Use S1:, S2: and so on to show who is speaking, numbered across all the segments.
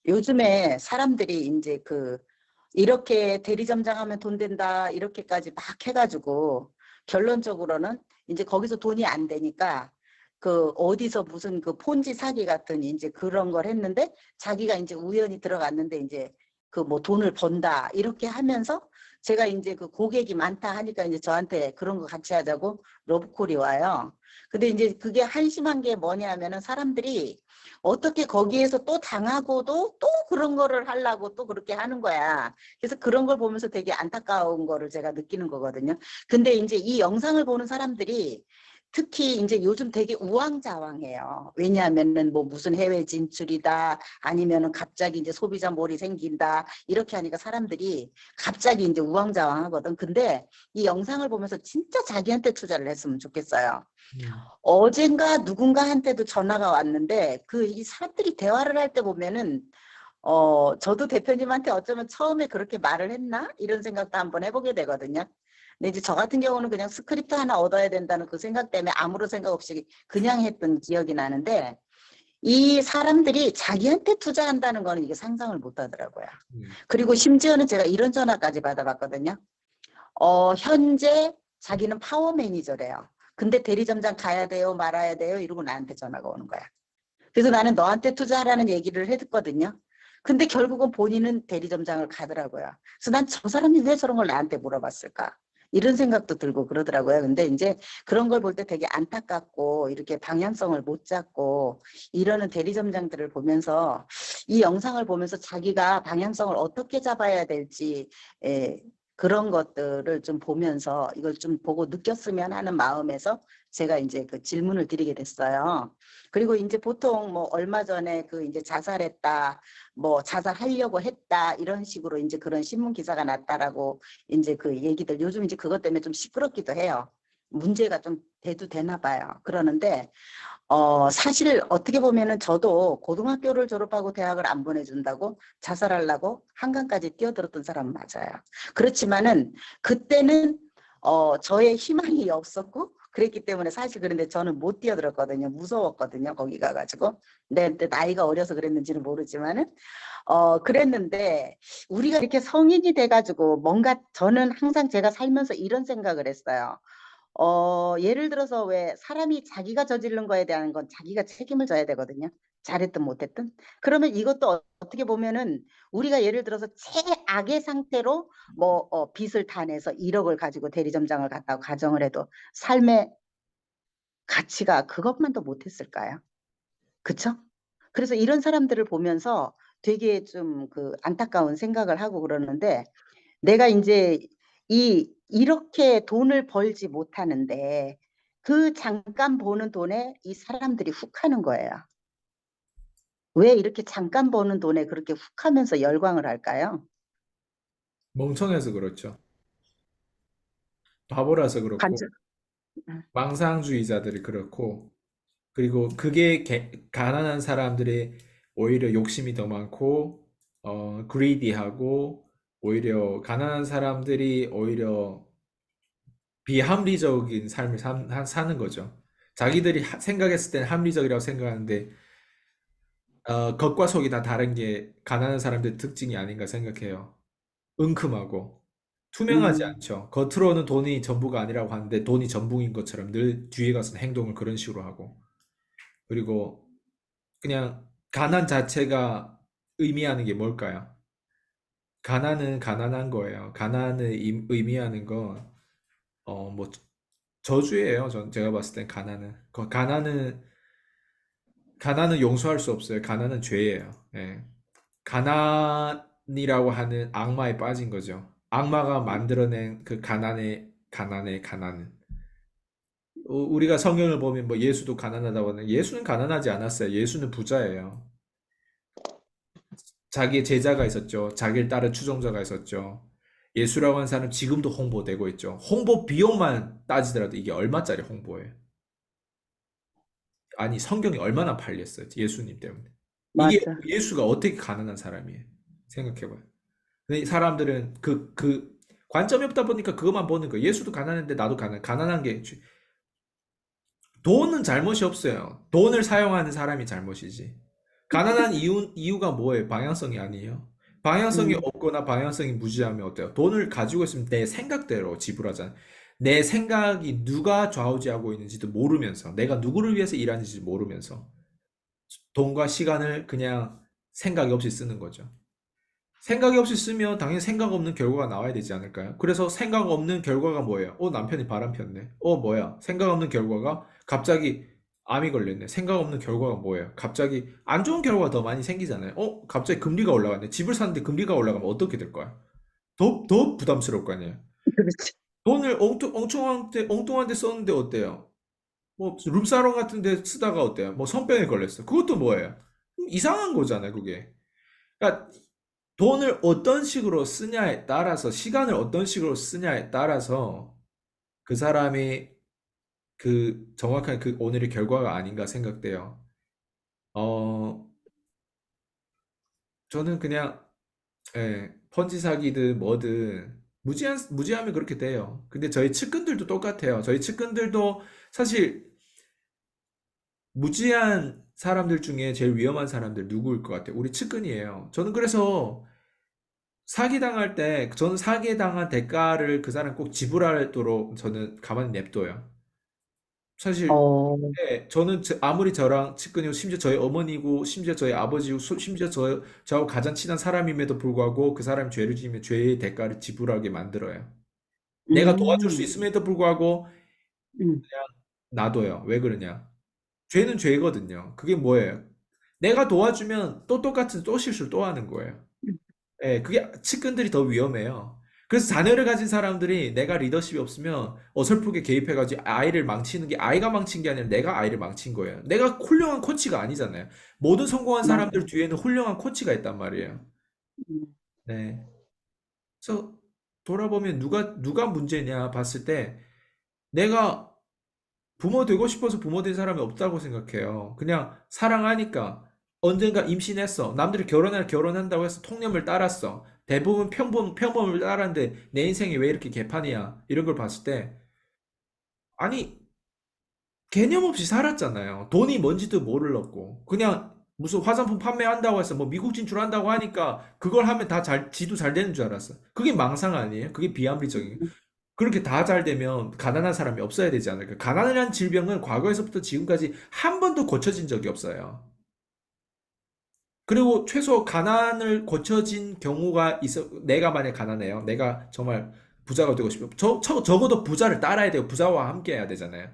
S1: 요즘에 사람들이 이제 이렇게 대리점장하면 돈 된다 이렇게까지 막 해가지고 결론적으로는 이제 거기서 돈이 안 되니까 어디서 무슨 폰지 사기 같은 이제 그런 걸 했는데 자기가 이제 우연히 들어갔는데 이제 뭐 돈을 번다 이렇게 하면서 제가 이제 고객이 많다 하니까 이제 저한테 그런 거 같이 하자고 러브콜이 와요. 근데 이제 그게 한심한 게 뭐냐면은 사람들이 어떻게 거기에서 또 당하고도 또 그런 거를 하려고 또 그렇게 하는 거야. 그래서 그런 걸 보면서 되게 안타까운 거를 제가 느끼는 거거든요. 근데 이제 이 영상을 보는 사람들이 특히 이제 요즘 되게 우왕좌왕해요. 왜냐하면은 뭐 무슨 해외 진출이다 아니면은 갑자기 이제 소비자 몰이 생긴다 이렇게 하니까 사람들이 갑자기 이제 우왕좌왕하거든. 근데 이 영상을 보면서 진짜 자기한테 투자를 했으면 좋겠어요. 어젠가 누군가한테도 전화가 왔는데 이 사람들이 대화를 할 때 보면은 저도 대표님한테 어쩌면 처음에 그렇게 말을 했나 이런 생각도 한번 해보게 되거든요. 근데 이제 저 같은 경우는 그냥 스크립트 하나 얻어야 된다는 그 생각 때문에 아무런 생각 없이 그냥 했던 기억이 나는데 이 사람들이 자기한테 투자한다는 거는 이게 상상을 못 하더라고요. 그리고 심지어는 제가 이런 전화까지 받아봤거든요. 현재 자기는 파워 매니저래요. 근데 대리점장 가야 돼요, 말아야 돼요 이러고 나한테 전화가 오는 거야. 그래서 나는 너한테 투자하라는 얘기를 했거든요. 근데 결국은 본인은 대리점장을 가더라고요. 그래서 난 저 사람이 왜 저런 걸 나한테 물어봤을까? 이런 생각도 들고 그러더라고요. 근데 이제 그런 걸 볼 때 되게 안타깝고 이렇게 방향성을 못 잡고 이러는 대리점장들을 보면서 이 영상을 보면서 자기가 방향성을 어떻게 잡아야 될지 그런 것들을 좀 보면서 이걸 좀 보고 느꼈으면 하는 마음에서 제가 이제 질문을 드리게 됐어요. 그리고 이제 보통 뭐 얼마 전에 이제 자살했다, 뭐 자살하려고 했다 이런 식으로 이제 그런 신문 기사가 났다라고 이제 얘기들 요즘 이제 그것 때문에 좀 시끄럽기도 해요. 문제가 좀 돼도 되나 봐요. 그러는데 사실 어떻게 보면은 저도 고등학교를 졸업하고 대학을 안 보내준다고 자살하려고 한강까지 뛰어들었던 사람 맞아요. 그렇지만은 그때는 저의 희망이 없었고 그랬기 때문에 사실 그런데 저는 못 뛰어들었거든요. 무서웠거든요. 거기 가가지고. 근데 그때 나이가 어려서 그랬는지는 모르지만은 그랬는데 우리가 이렇게 성인이 돼가지고 뭔가 저는 항상 제가 살면서 이런 생각을 했어요. 예를 들어서 왜 사람이 자기가 저지른 거에 대한 건 자기가 책임을 져야 되거든요. 잘했든 못했든. 그러면 이것도 어떻게 보면은 우리가 예를 들어서 최악의 상태로 뭐 빚을 다 내서 1억을 가지고 대리점장을 갔다고 가정을 해도 삶의 가치가 그것만도 못했을까요? 그쵸? 그래서 이런 사람들을 보면서 되게 좀 안타까운 생각을 하고 그러는데 내가 이제 이렇게 돈을 벌지 못하는데 그 잠깐 버는 돈에 이 사람들이 훅 하는 거예요. 왜 이렇게 잠깐 버는 돈에 그렇게 훅 하면서 열광을 할까요?
S2: 멍청해서 그렇죠. 바보라서 그렇고,
S1: 관절.
S2: 망상주의자들이 그렇고, 그리고 그게 가난한 사람들의 오히려 욕심이 더 많고, greedy하고, 오히려 가난한 사람들이 오히려 비합리적인 삶을 사는 거죠. 자기들이 생각했을 때는 합리적이라고 생각하는데, 겉과 속이 다 다른 게 가난한 사람들의 특징이 아닌가 생각해요. 은큼하고 투명하지
S1: 음,
S2: 않죠. 겉으로는 돈이 전부가 아니라고 하는데 돈이 전부인 것처럼 늘 뒤에 가서 행동을 그런 식으로 하고. 그리고 그냥 가난 자체가 의미하는 게 뭘까요? 가난은 가난한 거예요. 가난을 의미하는 건 뭐 저주예요. 제가 봤을 땐 가난은 가난은 용서할 수 없어요. 가난은 죄예요. 예. 가난이라고 하는 악마에 빠진 거죠. 악마가 만들어낸 그 가난의 가난은. 우리가 성경을 보면 뭐 예수도 가난하다고 하는 예수는 가난하지 않았어요. 예수는 부자예요. 자기의 제자가 있었죠. 자기를 따른 추종자가 있었죠. 예수라고 하는 사람 지금도 홍보되고 있죠. 홍보 비용만 따지더라도 이게 얼마짜리 홍보예요. 아니 성경이 얼마나 팔렸어요. 예수님 때문에. 이게
S1: 맞아.
S2: 예수가 어떻게 가난한 사람이에요. 생각해봐요. 근데 사람들은 그 관점이 없다 보니까 그것만 보는 거예요. 예수도 가난한데 나도 가난한 게 돈은 잘못이 없어요. 돈을 사용하는 사람이 잘못이지. 가난한 이유가 뭐예요? 방향성이 아니에요. 방향성이
S1: 음,
S2: 없거나 방향성이 무지하면 어때요? 돈을 가지고 있으면 내 생각대로 지불하잖아. 내 생각이 누가 좌우지하고 있는지도 모르면서, 내가 누구를 위해서 일하는지 모르면서, 돈과 시간을 그냥 생각이 없이 쓰는 거죠. 생각이 없이 쓰면 당연히 생각 없는 결과가 나와야 되지 않을까요? 그래서 생각 없는 결과가 뭐예요? 남편이 바람 폈네. 뭐야? 생각 없는 결과가 갑자기 암이 걸렸네. 생각 없는 결과가 뭐예요? 갑자기 안 좋은 결과가 더 많이 생기잖아요. 갑자기 금리가 올라갔네. 집을 샀는데 금리가 올라가면 어떻게 될 거야? 더 부담스러울 거 아니에요.
S1: 그렇지.
S2: 돈을 엉뚱한 데 썼는데 어때요? 뭐 룸사롱 같은 데 쓰다가 어때요? 뭐 성병에 걸렸어. 그것도 뭐예요? 이상한 거잖아요, 그게. 그러니까 돈을 어떤 식으로 쓰냐에 따라서, 시간을 어떤 식으로 쓰냐에 따라서 그 사람이 그 정확한 그 오늘의 결과가 아닌가 생각돼요. 어, 저는 그냥, 펀지 사기든 뭐든, 무지하면 그렇게 돼요. 근데 저희 측근들도 똑같아요. 저희 측근들도 사실 무지한 사람들 중에 제일 위험한 사람들 누구일 것 같아요? 우리 측근이에요. 저는 그래서 사기당할 때 저는 사기당한 대가를 그 사람 꼭 지불하도록 저는 가만히 냅둬요. 사실
S1: 어,
S2: 저는 아무리 저랑 측근이고 심지어 저희 어머니고 심지어 저희 아버지고 심지어 저하고 가장 친한 사람임에도 불구하고 그 사람이 죄를 지으면 죄의 대가를 지불하게 만들어요. 내가 도와줄 수
S1: 음,
S2: 있음에도 불구하고
S1: 음,
S2: 놔둬요. 왜 그러냐? 죄는 죄거든요. 그게 뭐예요? 내가 도와주면 또 똑같은 또 실수를 또 하는 거예요. 그게 측근들이 더 위험해요. 그래서 자녀를 가진 사람들이 내가 리더십이 없으면 어설프게 개입해가지고 아이를 망치는 게 아이가 망친 게 아니라 내가 아이를 망친 거예요. 내가 훌륭한 코치가 아니잖아요. 모든 성공한 사람들
S1: 맞아.
S2: 뒤에는 훌륭한 코치가 있단 말이에요.
S1: 음,
S2: 네. 그래서 돌아보면 누가 문제냐 봤을 때 내가 부모 되고 싶어서 부모 된 사람이 없다고 생각해요. 그냥 사랑하니까 언젠가 임신했어. 남들이 결혼한다고 해서 통념을 따랐어. 대부분 평범을 따랐는데 내 인생이 왜 이렇게 개판이야. 이런 걸 봤을 때 아니 개념 없이 살았잖아요. 돈이 뭔지도 모르겠고 그냥 무슨 화장품 판매한다고 해서 뭐 미국 진출한다고 하니까 그걸 하면 지도 잘 되는 줄 알았어. 그게 망상 아니에요? 그게 비합리적인. 그렇게 다 잘 되면 가난한 사람이 없어야 되지 않을까? 가난이라는 질병은 과거에서부터 지금까지 한 번도 고쳐진 적이 없어요. 그리고 최소 가난을 고쳐진 경우가 있어, 내가 만약 가난해요. 내가 정말 부자가 되고 싶어요. 적어도 부자를 따라야 돼요. 부자와 함께 해야 되잖아요.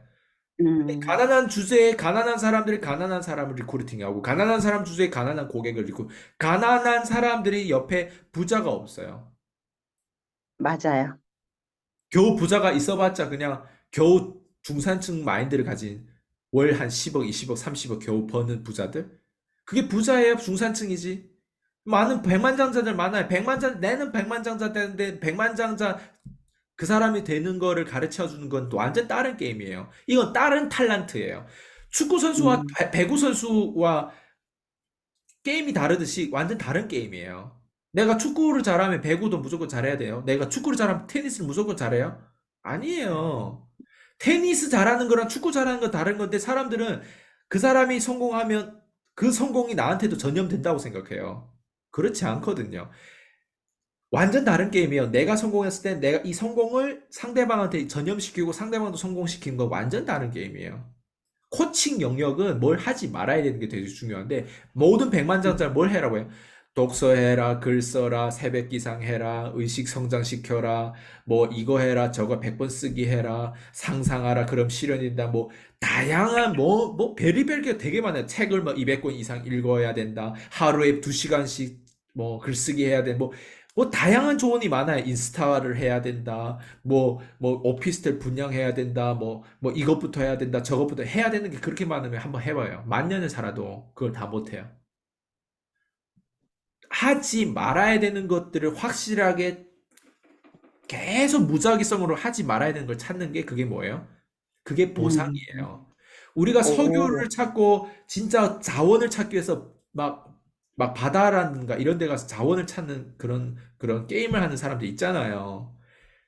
S1: 음,
S2: 가난한 주제에 가난한 사람들이 가난한 사람을 리크루팅하고, 가난한 사람 주제에 가난한 고객을 가난한 사람들이 옆에 부자가 없어요.
S1: 맞아요.
S2: 겨우 부자가 있어봤자 그냥 겨우 중산층 마인드를 가진 월 한 10억, 20억, 30억 겨우 버는 부자들? 그게 부자예요, 중산층이지. 많은 백만장자들 많아요. 내는 백만장자 되는데 백만장자 그 사람이 되는 거를 가르쳐 주는 건 또 완전 다른 게임이에요. 이건 다른 탤런트예요. 축구 선수와
S1: 음,
S2: 배구 선수와 게임이 다르듯이 완전 다른 게임이에요. 내가 축구를 잘하면 배구도 무조건 잘해야 돼요. 내가 축구를 잘하면 테니스를 무조건 잘해요? 아니에요. 테니스 잘하는 거랑 축구 잘하는 건 다른 건데 사람들은 그 사람이 성공하면 그 성공이 나한테도 전염된다고 생각해요. 그렇지 않거든요. 완전 다른 게임이에요. 내가 성공했을 때 내가 이 성공을 상대방한테 전염시키고 상대방도 성공시키는 건 완전 다른 게임이에요. 코칭 영역은 뭘 하지 말아야 되는 게 되게 중요한데 모든 백만장자를 뭘 해라고 해요? 독서해라, 글 써라, 새벽 기상해라, 의식 성장시켜라, 뭐 이거 해라, 저거 100번 쓰기 해라, 상상하라, 그럼 실현이 된다, 뭐 다양한 뭐 별의별 게 되게 많아요. 책을 뭐 200권 이상 읽어야 된다, 하루에 2시간씩 뭐 글쓰기 해야 돼, 뭐 다양한 조언이 많아요. 인스타를 해야 된다. 뭐 오피스텔 분양해야 된다. 뭐 이것부터 해야 된다. 저것부터 해야 되는 게 그렇게 많으면 한번 해봐요. 만 년을 살아도 그걸 다 못해요. 하지 말아야 되는 것들을 확실하게 계속 무작위성으로 하지 말아야 되는 걸 찾는 게 그게 뭐예요? 그게
S1: 음,
S2: 보상이에요. 우리가
S1: 오,
S2: 석유를 찾고 진짜 자원을 찾기 위해서 막 바다라든가 이런 데 가서 자원을 찾는 그런 게임을 하는 사람들 있잖아요.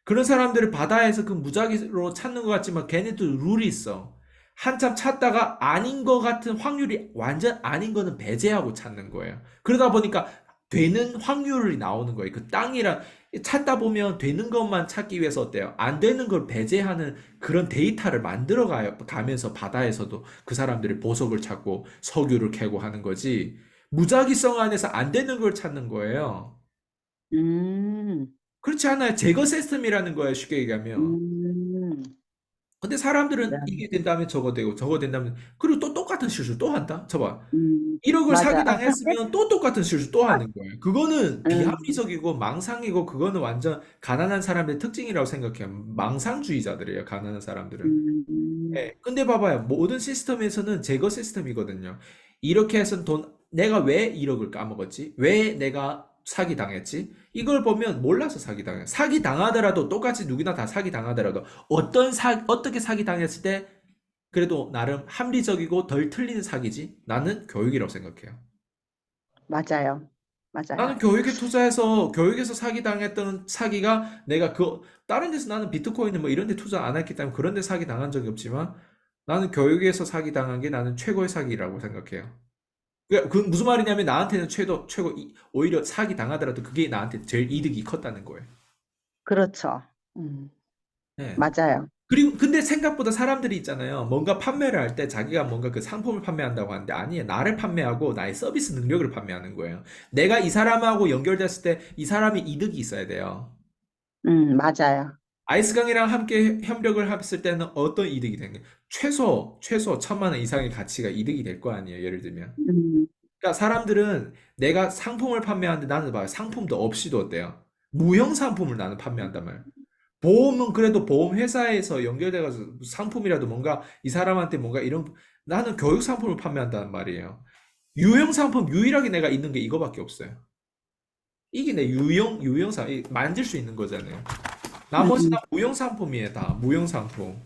S2: 그런 사람들을 바다에서 그 무작위로 찾는 것 같지만 걔네도 룰이 있어. 한참 찾다가 아닌 것 같은 확률이 완전 아닌 거는 배제하고 찾는 거예요. 그러다 보니까 되는 확률이 나오는 거예요. 그 땅이랑 찾다 보면 되는 것만 찾기 위해서 어때요? 안 되는 걸 배제하는 그런 데이터를 만들어 가면서 바다에서도 그 사람들이 보석을 찾고 석유를 캐고 하는 거지. 무작위성 안에서 안 되는 걸 찾는 거예요.
S1: 음,
S2: 그렇지 않아요. 제거 시스템이라는 거예요. 쉽게 얘기하면.
S1: 음,
S2: 근데 사람들은
S1: 네.
S2: 이게 된다면 저거 되고 저거 된다면 그리고 또 똑같은 실수 또 한다. 저봐. 1억을
S1: 맞아.
S2: 사기당했으면 또 똑같은 실수 또 하는 거예요. 그거는
S1: 음,
S2: 비합리적이고 망상이고 그거는 완전 가난한 사람의 특징이라고 생각해요. 망상주의자들이에요. 가난한 사람들은.
S1: 음,
S2: 예. 근데 봐봐요. 모든 시스템에서는 제거 시스템이거든요. 이렇게 해서 내가 왜 1억을 까먹었지? 왜 내가 사기당했지? 이걸 보면 몰라서 사기당해. 사기당하더라도 똑같이 누구나 다 사기당하더라도 어떻게 사기당했을 때 그래도 나름 합리적이고 덜 틀리는 사기지? 나는 교육이라고 생각해요.
S1: 맞아요.
S2: 나는
S1: 맞아요.
S2: 교육에 투자해서 교육에서 사기당했던 사기가 내가 다른 데서 나는 비트코인은 뭐 이런 데 투자 안 했기 때문에 그런 데 사기 당한 적이 없지만 나는 교육에서 사기 당한 게 나는 최고의 사기라고 생각해요. 그 무슨 말이냐면 나한테는 오히려 사기 당하더라도 그게 나한테 제일 이득이 컸다는 거예요.
S1: 그렇죠. 음,
S2: 네.
S1: 맞아요.
S2: 그리고 근데 생각보다 사람들이 있잖아요. 뭔가 판매를 할 때 자기가 뭔가 그 상품을 판매한다고 하는데 아니에요. 나를 판매하고 나의 서비스 능력을 판매하는 거예요. 내가 이 사람하고 연결됐을 때 이 사람이 이득이 있어야 돼요.
S1: 맞아요.
S2: 아이스강이랑 함께 협력을 했을 때는 어떤 이득이 되는 거예요? 최소 1,000만 원 이상의 가치가 이득이 될 거 아니에요. 예를 들면.
S1: 음,
S2: 그러니까 사람들은 내가 상품을 판매하는데 나는 봐요. 상품도 없이도 어때요? 무형 상품을 나는 판매한단 말이에요. 보험은 그래도 보험 회사에서 연결돼가지고 상품이라도 뭔가 이 사람한테 뭔가 이런 나는 교육 상품을 판매한다는 말이에요. 유형 상품 유일하게 내가 있는 게 이거밖에 없어요. 이게 내 유형상 만질 수 있는 거잖아요. 나머지 다
S1: 음,
S2: 무형 상품이에요. 다 무형 상품.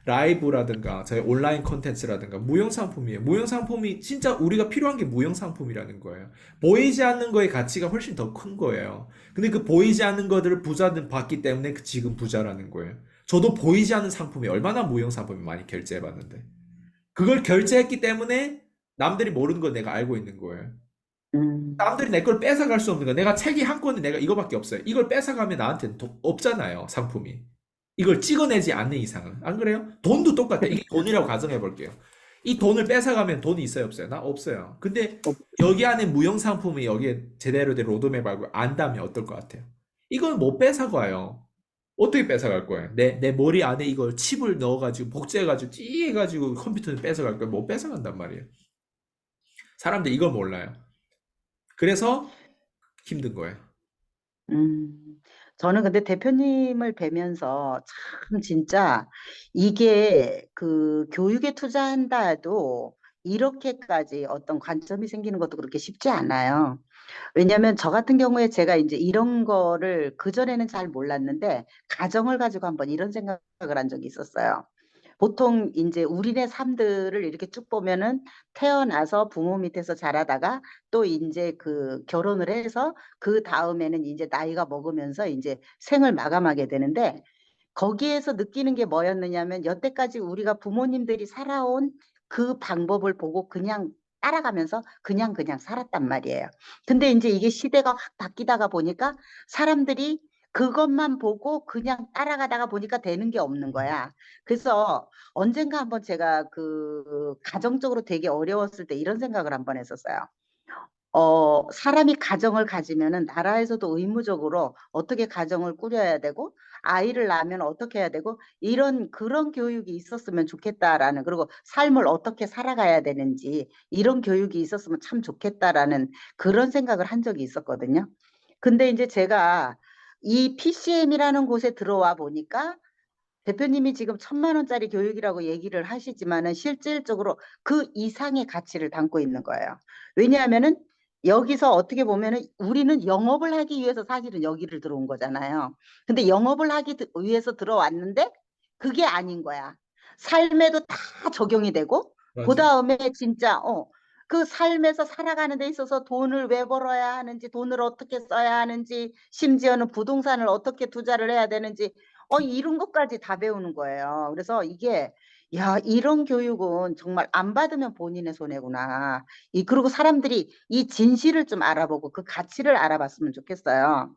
S2: 라이브라든가 저희 온라인 콘텐츠라든가 무형 상품이에요. 무형 상품이 진짜 우리가 필요한 게 무형 상품이라는 거예요. 보이지 않는 거의 가치가 훨씬 더 큰 거예요. 근데 그 보이지 않는 것들을 부자들 봤기 때문에 지금 부자라는 거예요. 저도 보이지 않는 상품이 얼마나 무형 상품이 많이 결제해봤는데 그걸 결제했기 때문에 남들이 모르는 걸 내가 알고 있는 거예요.
S1: 음,
S2: 남들이 내 걸 뺏어갈 수 없는 거. 내가 책이 한 권에 내가 이거밖에 없어요. 이걸 뺏어가면 나한테는 없잖아요, 상품이. 이걸 찍어내지 않는 이상은. 안 그래요? 돈도 똑같아. 이게
S1: 그렇죠.
S2: 돈이라고 가정해 볼게요. 이 돈을 뺏어가면 돈이 있어요, 없어요? 나 없어요. 근데
S1: 어,
S2: 여기 안에 무형 상품이 여기에 제대로 된 로드맵 알고 안다면 어떨 것 같아요? 이걸 못 뺏어가요. 어떻게 뺏어갈 거예요? 내 머리 안에 이걸 칩을 넣어가지고 복제해가지고 찌해가지고 컴퓨터를 뺏어갈 거예요. 못 뺏어간단 말이에요. 사람들 이걸 몰라요. 그래서 힘든 거예요.
S1: 음, 저는 근데 대표님을 뵈면서 참 진짜 이게 그 교육에 투자한다 해도 이렇게까지 어떤 관점이 생기는 것도 그렇게 쉽지 않아요. 왜냐하면 저 같은 경우에 제가 이제 이런 거를 그전에는 잘 몰랐는데 가정을 가지고 한번 이런 생각을 한 적이 있었어요. 보통 이제 우리네 삶들을 이렇게 쭉 보면은 태어나서 부모 밑에서 자라다가 또 이제 그 결혼을 해서 그 다음에는 이제 나이가 먹으면서 이제 생을 마감하게 되는데 거기에서 느끼는 게 뭐였느냐면 여태까지 우리가 부모님들이 살아온 그 방법을 보고 그냥 따라가면서 그냥 살았단 말이에요. 근데 이제 이게 시대가 확 바뀌다가 보니까 사람들이 그것만 보고 그냥 따라가다가 보니까 되는 게 없는 거야. 그래서 언젠가 한번 제가 그 가정적으로 되게 어려웠을 때 이런 생각을 한번 했었어요. 사람이 가정을 가지면은 나라에서도 의무적으로 어떻게 가정을 꾸려야 되고 아이를 낳으면 어떻게 해야 되고 이런 그런 교육이 있었으면 좋겠다라는 그리고 삶을 어떻게 살아가야 되는지 이런 교육이 있었으면 참 좋겠다라는 그런 생각을 한 적이 있었거든요. 근데 이제 제가 이 PCM이라는 곳에 들어와 보니까 대표님이 지금 1,000만 원짜리 교육이라고 얘기를 하시지만은 실질적으로 그 이상의 가치를 담고 있는 거예요. 왜냐하면은 여기서 어떻게 보면은 우리는 영업을 하기 위해서 사실은 여기를 들어온 거잖아요. 근데 영업을 하기 위해서 들어왔는데 그게 아닌 거야. 삶에도 다 적용이 되고 그
S2: 맞아요.
S1: 다음에 진짜 그 삶에서 살아가는 데 있어서 돈을 왜 벌어야 하는지 돈을 어떻게 써야 하는지 심지어는 부동산을 어떻게 투자를 해야 되는지 이런 것까지 다 배우는 거예요. 그래서 이게 야, 이런 교육은 정말 안 받으면 본인의 손해구나. 그리고 사람들이 이 진실을 좀 알아보고 그 가치를 알아봤으면 좋겠어요.